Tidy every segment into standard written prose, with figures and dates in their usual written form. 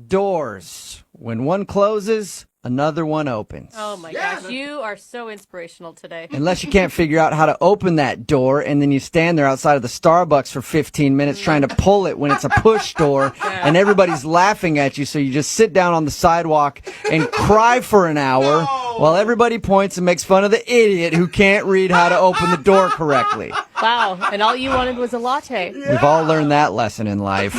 doors. When one closes, another one opens. Oh my gosh, you are so inspirational today. Unless you can't figure out how to open that door, and then you stand there outside of the Starbucks for 15 minutes trying to pull it when it's a push door, and everybody's laughing at you, so you just sit down on the sidewalk and cry for an hour while everybody points and makes fun of the idiot who can't read how to open the door correctly. Wow, and all you wanted was a latte. We've all learned that lesson in life.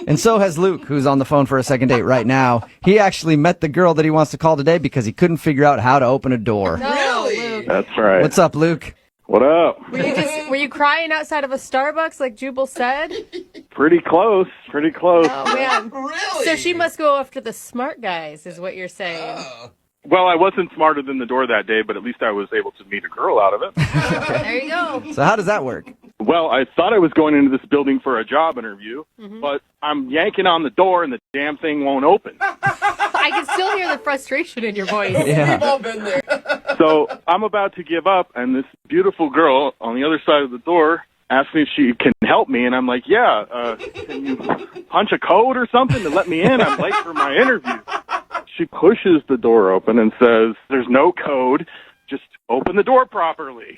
And so has Luke, who's on the phone for a second date right now. He actually met the girl that he wants to call today because he couldn't figure out how to open a door. No, Luke. That's right. What's up, Luke? What up? Were you crying outside of a Starbucks like Jubal said? Pretty close. Oh, man. Really? So she must go after the smart guys, is what you're saying. Well, I wasn't smarter than the door that day, but at least I was able to meet a girl out of it. There you go. So how does that work? Well, I thought I was going into this building for a job interview, but I'm yanking on the door and the damn thing won't open. I can still hear the frustration in your voice. Yeah. We've all been there. So I'm about to give up, and this beautiful girl on the other side of the door asked me if she can help me, and I'm like, yeah, can you punch a code or something to let me in? I'm late for my interview. She pushes the door open and says, there's no code, just open the door properly.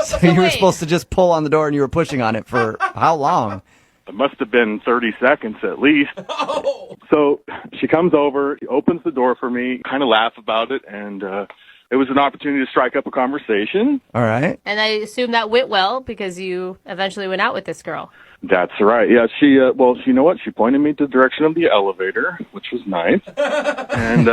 So you were supposed to just pull on the door and you were pushing on it for how long? It must have been 30 seconds at least. Oh. So she comes over, she opens the door for me, kind of laugh about it, and it was an opportunity to strike up a conversation. All right. And I assume that went well because you eventually went out with this girl. That's right. Yeah, she, well, you know what? She pointed me to the direction of the elevator, which was nice. And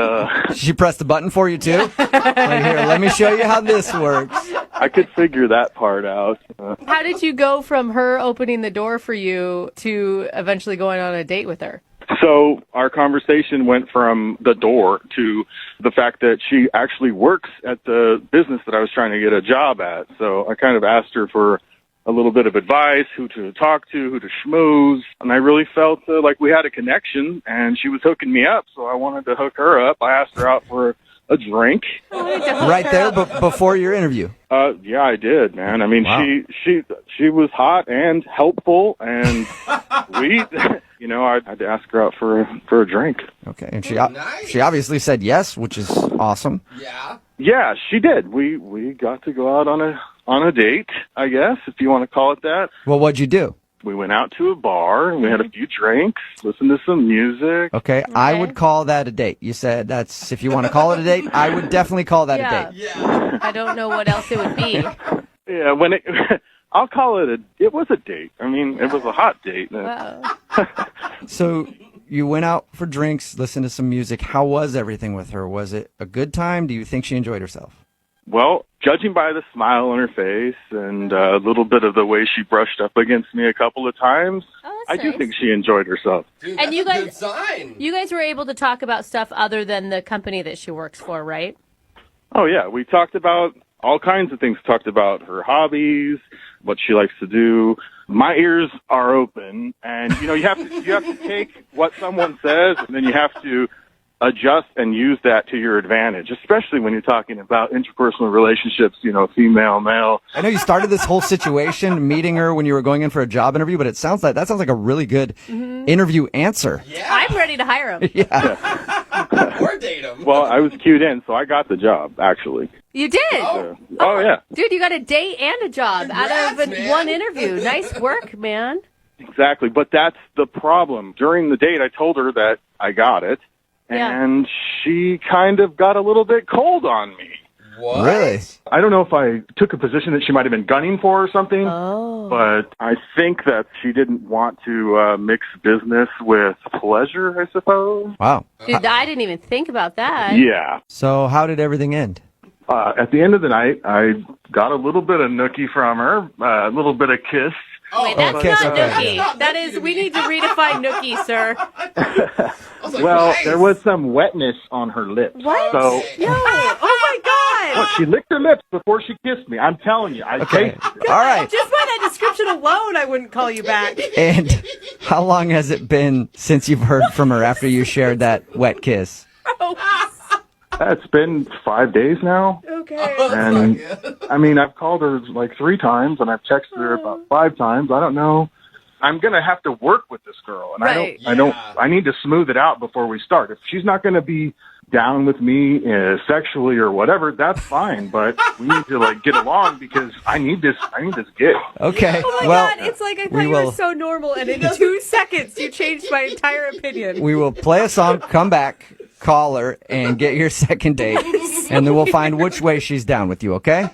She pressed the button for you, too? Like, here, let me show you how this works. I could figure that part out. How did you go from her opening the door for you to eventually going on a date with her? So our conversation went from the door to the fact that she actually works at the business that I was trying to get a job at. So I kind of asked her for a little bit of advice, who to talk to, who to schmooze. And I really felt like we had a connection, and she was hooking me up, so I wanted to hook her up. I asked her out for a drink. Right there before your interview. Yeah, I did, man. I mean, Wow. she was hot and helpful and sweet. You know, I had to ask her out for a drink. Okay, and Nice. she obviously said yes, which is awesome. Yeah. Yeah, she did. We got to go out on a date, I guess, if you want to call it that. Well, what'd you do? We went out to a bar, and we had a few drinks, listened to some music. Okay, I would call that a date. You said that's, if you want to call it a date, I would definitely call that a date. Yeah. I don't know what else it would be. Yeah, I'll call it it was a date. I mean, it was a hot date. Wow. So you went out for drinks, listened to some music. How was everything with her? Was it a good time? Do you think she enjoyed herself? Well, judging by the smile on her face and a little bit of the way she brushed up against me a couple of times, Oh, I that's do nice. think she enjoyed herself. Dude, And that's you a guys- good sign. You guys were able to talk about stuff other than the company that she works for, right? Oh, yeah. We talked about all kinds of things. Talked about her hobbies, what she likes to do. My ears are open, and, you know, you have to take what someone says, and then you have to adjust and use that to your advantage, especially when you're talking about interpersonal relationships, you know, female, male. I know you started this whole situation meeting her when you were going in for a job interview, but that sounds like a really good interview answer. Yeah. I'm ready to hire him. Yeah. Or date him. Well, I was cued in, so I got the job, actually. You did? Oh, yeah. Dude, you got a date and a job out of Congrats, man. one interview. Nice work, man. Exactly. But that's the problem. During the date, I told her that I got it, Yeah. and she kind of got a little bit cold on me. What? Really? I don't know if I took a position that she might have been gunning for or something, but I think that she didn't want to mix business with pleasure, I suppose. Wow. Dude, I didn't even think about that. Yeah. So how did everything end? At the end of the night, I got a little bit of nookie from her, a little bit of kiss. Wait, that's okay, not so- nookie. That is, we need to redefine nookie, sir. I was like, Well, nice. there was some wetness on her lips. What? So No. Oh, my God. look, she licked her lips before she kissed me. I'm telling you. I Okay. tasted it. All right. Just by that description alone, I wouldn't call you back. And how long has it been since you've heard from her after you shared that wet kiss? It's been 5 days now. Okay. And I mean, I've called her like 3 times, and I've texted her about 5 times. I don't know I'm going to have to work with this girl, and Right. I need to smooth it out before we start. If she's not going to be down with me sexually or whatever, that's fine. But we need to like get along because I need this gig. Okay. Oh my well, God, it's like I we thought you will- were so normal, and in 2 seconds you changed my entire opinion. we will play a song, come back, call her, and get your second date, and then we'll find which way she's down with you, okay?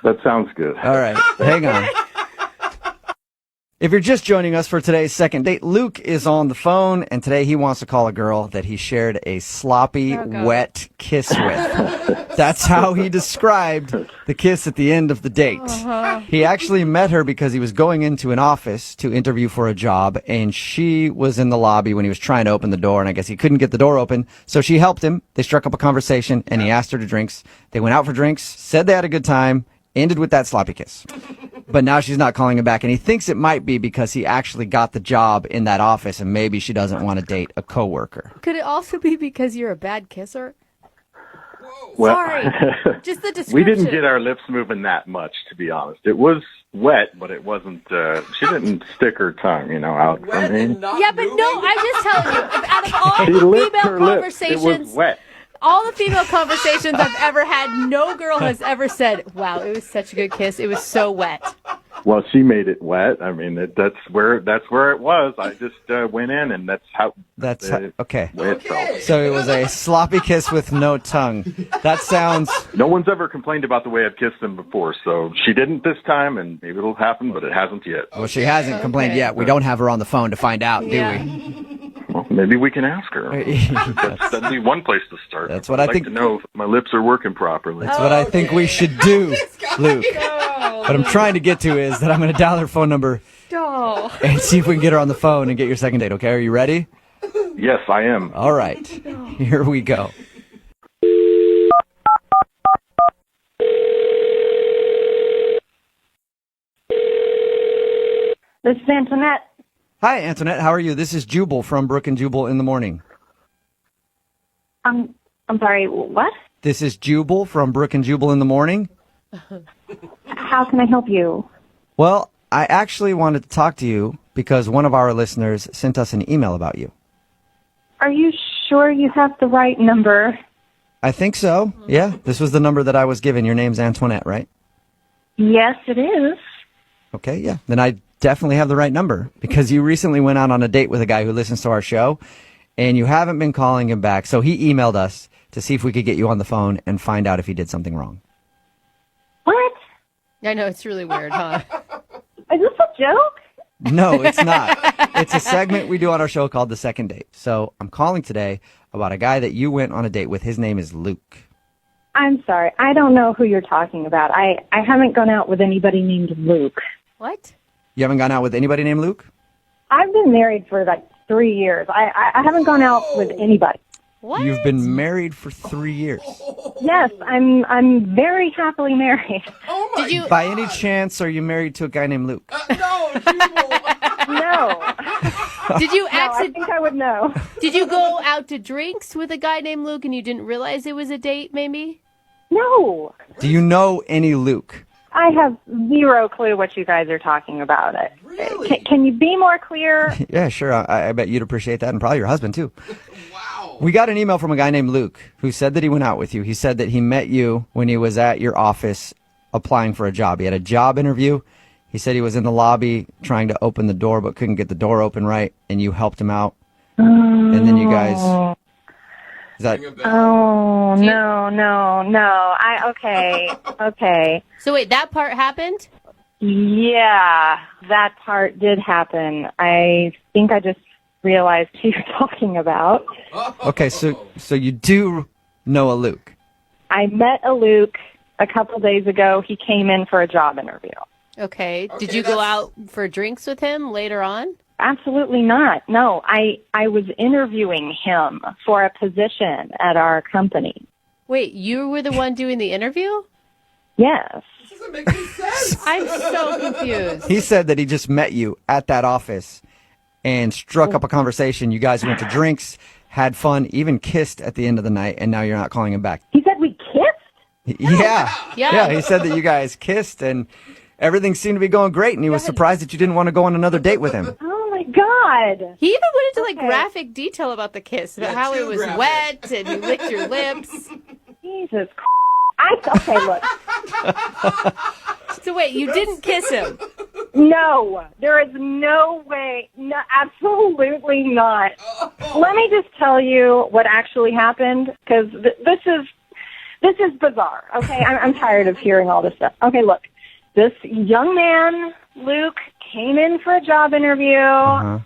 That sounds good. All right, hang on. If you're just joining us for today's second date, Luke is on the phone, and today he wants to call a girl that he shared a sloppy, God. wet kiss with. That's how he described the kiss at the end of the date. He actually met her because he was going into an office to interview for a job, and she was in the lobby when he was trying to open the door, and I guess he couldn't get the door open, so she helped him. They struck up a conversation, and he asked her to drinks. They went out for drinks, said they had a good time, ended with that sloppy kiss. But now she's not calling him back, and he thinks it might be because he actually got the job in that office, and maybe she doesn't want to date a coworker. Could it also be because you're a bad kisser? Well, Sorry, just the description. we didn't get our lips moving that much, to be honest. It was wet, but it wasn't. She didn't stick her tongue, out Wet for me. and not Yeah, but no, moving? I'm just telling you, if out of all She the licked female her lips. It conversations, was wet. all the female conversations I've ever had, no girl has ever said, "Wow, it was such a good kiss. It was so wet." Well, she made it wet. I mean, that's where it was. I just went in, and that's how. That's the okay. way it felt. So it was a sloppy kiss with no tongue. That sounds... No one's ever complained about the way I've kissed them before, so she didn't this time, and maybe it'll happen, but it hasn't yet. Well, she hasn't complained Okay. yet. We don't have her on the phone to find out, do Yeah. we? Well, maybe we can ask her. That'd be one place to start. That's what I'd I like think- to know if my lips are working properly. That's what I think we should do, Luke. What I'm trying to get to is that I'm going to dial her phone number Oh. and see if we can get her on the phone and get your second date, okay? Are you ready? Yes, I am. All right. Here we go. This is Antoinette. Hi, Antoinette. How are you? This is Jubal from Brooke and Jubal in the morning. I'm sorry, what? This is Jubal from Brooke and Jubal in the morning. How can I help you? Well, I actually wanted to talk to you because one of our listeners sent us an email about you. Are you sure you have the right number? I think so. Yeah, this was the number that I was given. Your name's Antoinette, right? Yes, it is. Okay, yeah. Then I definitely have the right number because you recently went out on a date with a guy who listens to our show and you haven't been calling him back. So he emailed us to see if we could get you on the phone and find out if he did something wrong. What? I know, it's really weird, huh? Is this a joke? No, it's not. It's a segment we do on our show called The Second Date. So I'm calling today about a guy that you went on a date with. His name is Luke. I'm sorry. I don't know who you're talking about. I haven't gone out with anybody named Luke. What? You haven't gone out with anybody named Luke? I've been married for like 3 years. I haven't gone out with anybody. What? You've been married for 3 years. Yes, I'm very happily married. Oh my Did you? By any chance, are you married to a guy named Luke? No, Jubal. No. Did you No, I think I would know. Did you go out to drinks with a guy named Luke and you didn't realize it was a date? Maybe. No. Do you know any Luke? I have zero clue what you guys are talking about. Really? Can you be more clear? Yeah, sure. I bet you'd appreciate that, and probably your husband, too. Wow. We got an email from a guy named Luke who said that he went out with you. He said that he met you when he was at your office applying for a job. He had a job interview. He said he was in the lobby trying to open the door but couldn't get the door open right, and you helped him out. And then you guys... Is that... Ring a bell. Oh, no. Okay. So wait, that part happened? Yeah, that part did happen. I think I just realized who you're talking about. Okay, so you do know a Luke. I met a Luke a couple days ago. He came in for a job interview. Okay. Did Okay, you go that's- out for drinks with him later on? Absolutely not. No, I was interviewing him for a position at our company. Wait, you were the one doing the interview? Yes. This doesn't make any sense. I'm so confused. He said that he just met you at that office and struck up a conversation. You guys went to drinks, had fun, even kissed at the end of the night, and now you're not calling him back. He said we kissed? Yeah. Yeah. He said that you guys kissed and everything seemed to be going great, and he was surprised that you didn't want to go on another date with him. Oh my God. He even went into like Okay. graphic detail about the kiss, about Yeah, how it too was graphic. wet and you licked your lips. Jesus Okay, look. So wait, you didn't kiss him? No, there is no way. No, absolutely not. Let me just tell you what actually happened, because this is bizarre. Okay, I'm tired of hearing all this stuff. Okay, look, this young man, Luke, came in for a job interview.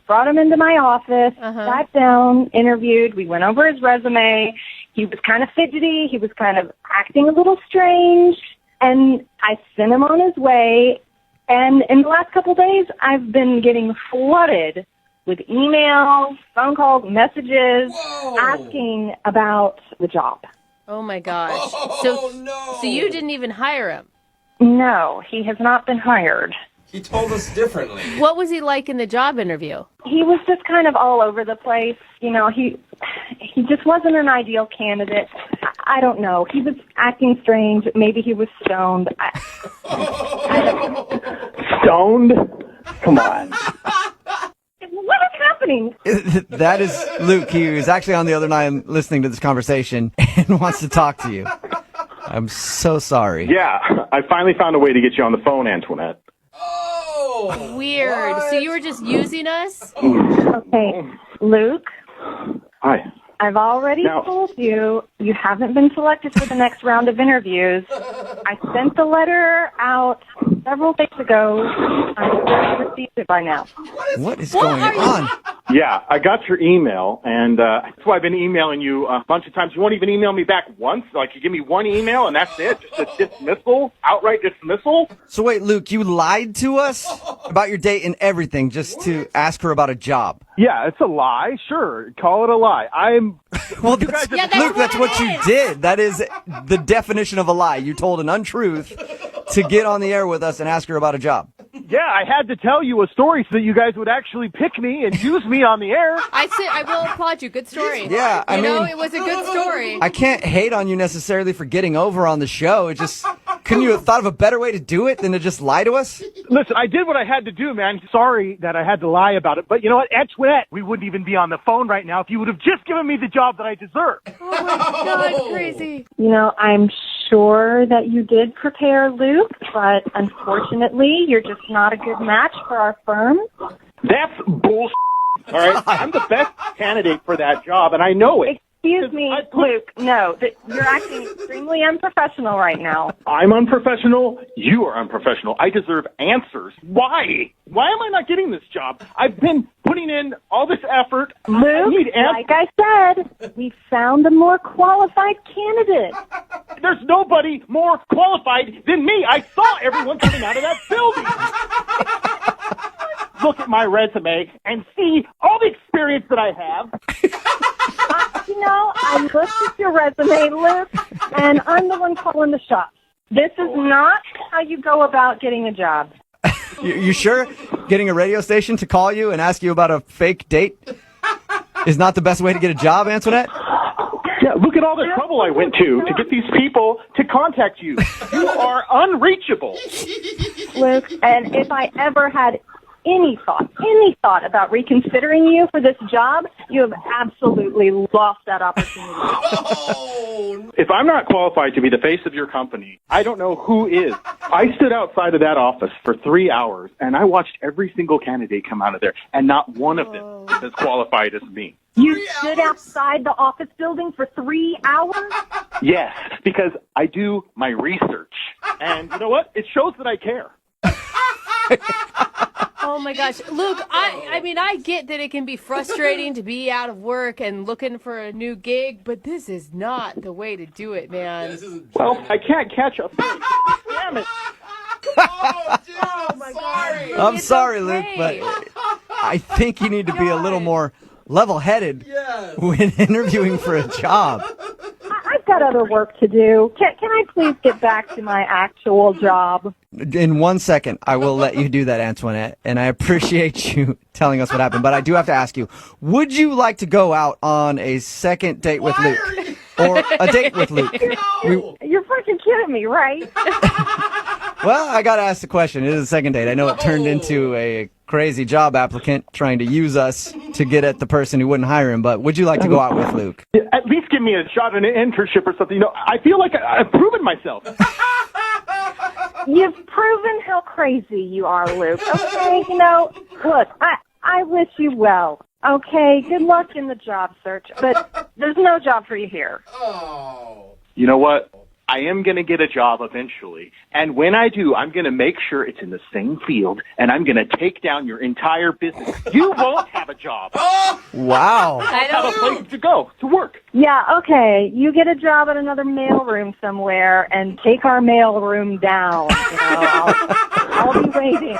Brought him into my office. Sat down, interviewed. We went over his resume. He was kind of fidgety. He was kind of acting a little strange. And I sent him on his way. And in the last couple of days, I've been getting flooded with emails, phone calls, messages, asking about the job. Oh my gosh. Oh, no. So you didn't even hire him? No, he has not been hired. He told us differently. What was he like in the job interview? He was just kind of all over the place. You know, he just wasn't an ideal candidate. I don't know. He was acting strange. Maybe he was stoned. Stoned? Come on. What is happening? That is Luke. He was actually on the other line listening to this conversation and wants to talk to you. I'm so sorry. Yeah, I finally found a way to get you on the phone, Antoinette. Oh. Weird. What? So you were just using us? Okay, Luke, Hi. I've already told you you haven't been selected for the next round of interviews. I sent the letter out several days ago. I hope you received it by now. What is going on? Yeah, I got your email, and that's why I've been emailing you a bunch of times. You won't even email me back once. Like, you give me one email, and that's it? Just a dismissal? Outright dismissal? So wait, Luke, you lied to us about your date and everything just to ask her about a job. Yeah, it's a lie. Sure, call it a lie. Well, that's, Yeah, that's Luke, that's what what it you is. did. That is the definition of a lie. You told an untruth to get on the air with us and ask her about a job. Yeah, I had to tell you a story so that you guys would actually pick me and use me on the air. I will applaud you. Good story. Yeah, I you know, mean, it was a good story. I can't hate on you necessarily for getting over on the show. It just, couldn't you have thought of a better way to do it than to just lie to us? Listen, I did what I had to do, man. Sorry that I had to lie about it. But you know what, Antoinette, we wouldn't even be on the phone right now if you would have just given me the job that I deserve. Oh my God, crazy. You know, I'm sure that you did prepare Luke, but unfortunately, you're just not a good match for our firm. That's bullshit. All right, I'm the best candidate for that job, and I know it. Excuse me, Luke. No, you're acting extremely unprofessional right now. I'm unprofessional. You are unprofessional. I deserve answers. Why? Why am I not getting this job? I've been putting in all this effort. I Luke, need answers. like I said, we found a more qualified candidate. There's nobody more qualified than me. I saw everyone coming out of that building. Look at my resume and see all the experience that I have. You know, I looked at your resume, Luke, and I'm the one calling the shots. This is not how you go about getting a job. You sure getting a radio station to call you and ask you about a fake date is not the best way to get a job, Antoinette? Yeah, look at all the trouble I went to get these people to contact you. You are unreachable. Luke, and if I ever had any thought about reconsidering you for this job, you have absolutely lost that opportunity. Oh. If I'm not qualified to be the face of your company, I don't know who is. I stood outside of that office for 3 hours, and I watched every single candidate come out of there, and not one of them is as qualified as me. You stood outside the office building for 3 hours? Yes, because I do my research. And you know what? It shows that I care. Oh my gosh. Luke, I mean, I get that it can be frustrating to be out of work and looking for a new gig, but this is not the way to do it, man. This isn't Well, I can't catch a fish. Damn it. Oh, dude, I'm sorry. I'm It's sorry, okay. Luke, but I think you need to be a little more level-headed Yes. when interviewing for a job. I've got other work to do. Can I please get back to my actual job? In 1 second, I will let you do that, Antoinette, and I appreciate you telling us what happened. But I do have to ask you, would you like to go out on a second date with Why Luke? are you- Or a date with Luke? No. You're fucking kidding me, right? Well, I got to ask the question. It is a second date. I know it turned into a crazy job applicant trying to use us to get at the person who wouldn't hire him, but would you like to go out with Luke? At least give me a shot at an internship or something. I feel like I've proven myself. You've proven how crazy you are, Luke. Okay, look, I wish you well. Okay, good luck in the job search, but there's no job for you here. Oh. You know what? I am going to get a job eventually. And when I do, I'm going to make sure it's in the same field, and I'm going to take down your entire business. You won't have a job. Wow. I Have a don't place to go, to work. Yeah, okay, you get a job at another mailroom somewhere and take our mailroom down. I'll be waiting.